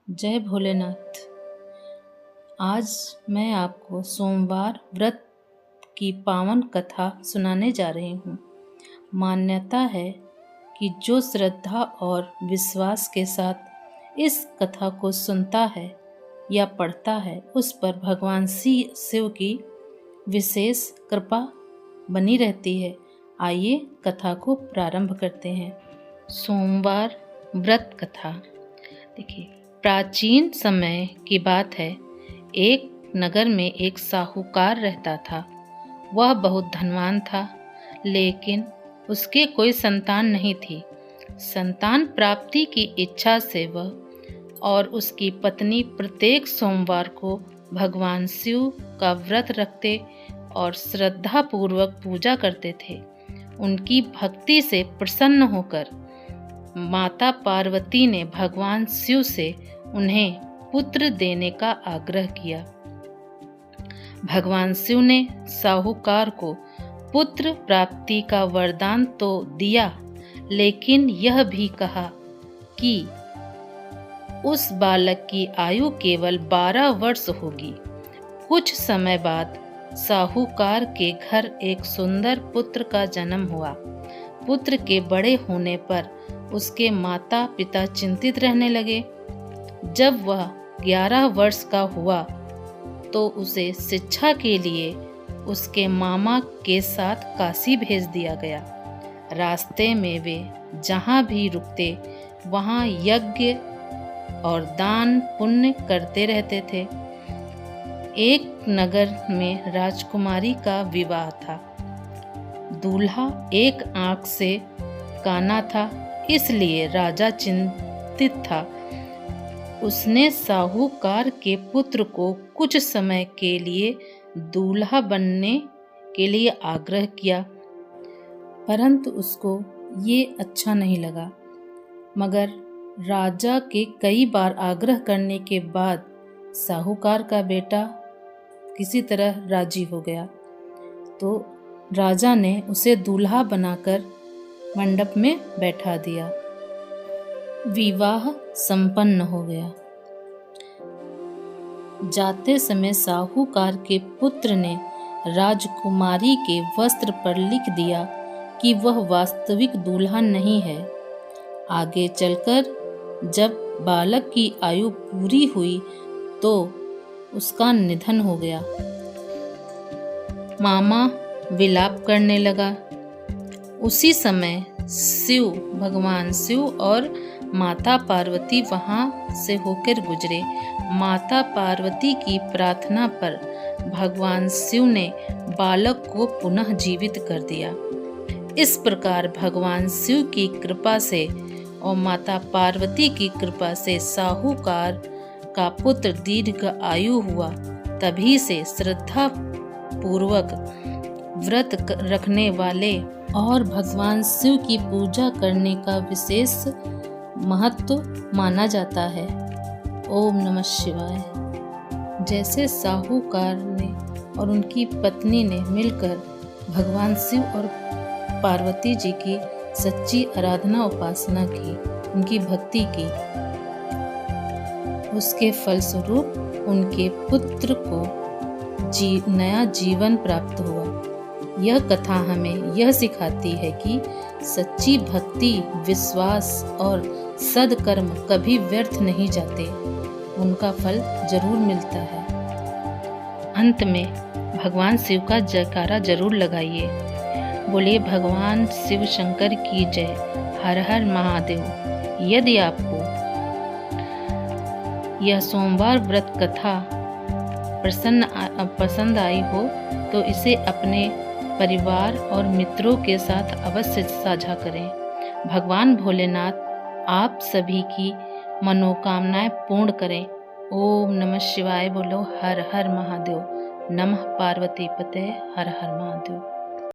जय भोलेनाथ। आज मैं आपको सोमवार व्रत की पावन कथा सुनाने जा रही हूँ। मान्यता है कि जो श्रद्धा और विश्वास के साथ इस कथा को सुनता है या पढ़ता है, उस पर भगवान शिव की विशेष कृपा बनी रहती है। आइए कथा को प्रारंभ करते हैं। सोमवार व्रत कथा। देखिए, प्राचीन समय की बात है। एक नगर में एक साहूकार रहता था। वह बहुत धनवान था, लेकिन उसके कोई संतान नहीं थी। संतान प्राप्ति की इच्छा से वह और उसकी पत्नी प्रत्येक सोमवार को भगवान शिव का व्रत रखते और श्रद्धा पूर्वक पूजा करते थे। उनकी भक्ति से प्रसन्न होकर माता पार्वती ने भगवान शिव से उन्हें पुत्र देने का आग्रह किया। भगवान शिव ने साहूकार को पुत्र प्राप्ति का वरदान तो दिया, लेकिन यह भी कहा कि उस बालक की आयु केवल 12 वर्ष होगी। कुछ समय बाद साहूकार के घर एक सुंदर पुत्र का जन्म हुआ। पुत्र के बड़े होने पर उसके माता पिता चिंतित रहने लगे। जब वह 11 वर्ष का हुआ तो उसे शिक्षा के लिए उसके मामा के साथ काशी भेज दिया गया। रास्ते में वे जहाँ भी रुकते वहाँ यज्ञ और दान पुण्य करते रहते थे। एक नगर में राजकुमारी का विवाह था। दूल्हा एक आंख से काना था, इसलिए राजा चिंतित था। उसने साहूकार के पुत्र को कुछ समय के लिए दूल्हा बनने के लिए आग्रह किया, परंतु उसको ये अच्छा नहीं लगा। मगर राजा के कई बार आग्रह करने के बाद साहूकार का बेटा किसी तरह राजी हो गया। तो राजा ने उसे दूल्हा बनाकर मंडप में बैठा दिया। विवाह संपन्न हो गया। जाते समय साहूकार के पुत्र ने राजकुमारी के वस्त्र पर लिख दिया कि वह वास्तविक दूल्हा नहीं है। आगे चलकर जब बालक की आयु पूरी हुई तो उसका निधन हो गया। मामा विलाप करने लगा। उसी समय भगवान शिव और माता पार्वती वहां से होकर गुजरे। माता पार्वती की प्रार्थना पर भगवान शिव ने बालक को पुनः जीवित कर दिया। इस प्रकार भगवान शिव की कृपा से और माता पार्वती की कृपा से साहूकार का पुत्र दीर्घ आयु हुआ। तभी से श्रद्धा पूर्वक व्रत रखने वाले और भगवान शिव की पूजा करने का विशेष महत्व माना जाता है। ओम नमः शिवाय। जैसे साहूकार ने और उनकी पत्नी ने मिलकर भगवान शिव और पार्वती जी की सच्ची आराधना उपासना की, उनकी भक्ति की, उसके फलस्वरूप उनके पुत्र को नया जीवन प्राप्त हुआ। यह कथा हमें यह सिखाती है कि सच्ची भक्ति, विश्वास और सद्कर्म कभी व्यर्थ नहीं जाते, उनका फल जरूर मिलता है। अंत में भगवान शिव का जयकारा जरूर लगाइए। बोलिए भगवान शिव शंकर की जय। हर हर महादेव। यदि आपको यह सोमवार व्रत कथा पसंद आई हो तो इसे अपने परिवार और मित्रों के साथ अवश्य साझा करें। भगवान भोलेनाथ आप सभी की मनोकामनाएं पूर्ण करें। ओम नमः शिवाय। बोलो हर हर महादेव। नमः पार्वती पते। हर हर महादेव।